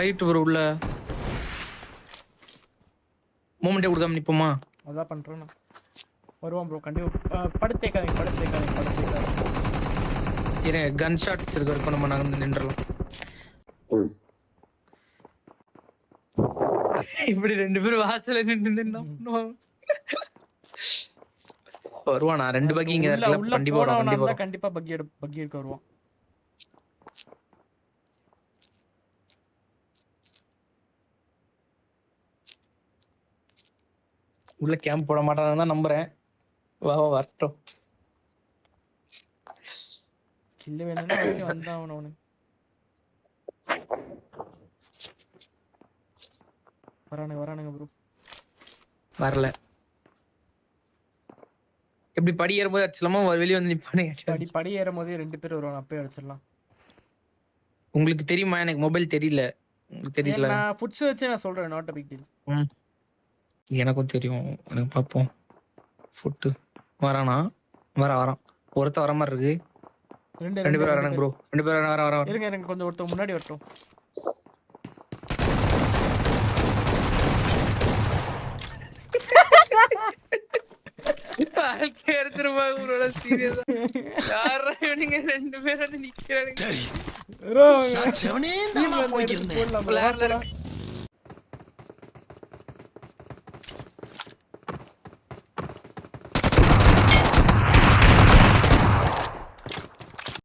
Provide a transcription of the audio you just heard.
Right bro உள்ள மூமெண்டே கொடுக்காம நிப்போமா? அதான் பண்றேன் நான். வருவான் ப்ரோ கண்டிப்பா. படுத்தேக்காதீங்க. இருங்க கன் ஷாட்ஸ் இருக்கு வரைக்கும் நம்ம நகர்ந்து நின்றலாம். இப்படி 2 பேரும் வாசல்ல நின்னு வருவானா? 2 பக்கி இங்க இருக்குல கண்டிப்பா வருவான். கண்டிப்பா பக்கி எடுக்க வருவான். உள்ள கேம்ப் போட மாட்டாங்கன்னு தான் நம்புறேன். வா வரட்டும். கில்ல வேணும்னா அவசியம் வந்தான் அவனு. வரானுங்க ப்ரோ. வரல. எப்படி படி ஏறும்போது அடிச்சலாமா வெளிய வந்து நிப்பானே? படி ஏறும்போதே 2 பேர் வருவாங்க, அப்பவே அடிச்சிடலாம். உங்களுக்கு தெரியுமா? எனக்கு மொபைல் தெரியல. உங்களுக்கு தெரியல. நான் ஃபுட்ஸ் வச்சு நான் சொல்றேன், நாட் a big deal. எனக்கும் தெரியும். எனக்கு பாப்போம். ஃபுட் வரானா? வரான். ஒருத்த வர மாதிரி இருக்கு. 2 பேர் வரானுங்க ப்ரோ. 2 பேர் வர. இருங்க கொஞ்சம் ஒருத்தர் முன்னாடி வரட்டும். வாழ்க்கை எடுத்துருவா உங்களோட சீரியஸா. யாரா இவனுங்க 2 பேர் வந்து நிக்கிறானுங்க. நான் செவனே நான் போய்க்கிறேன்.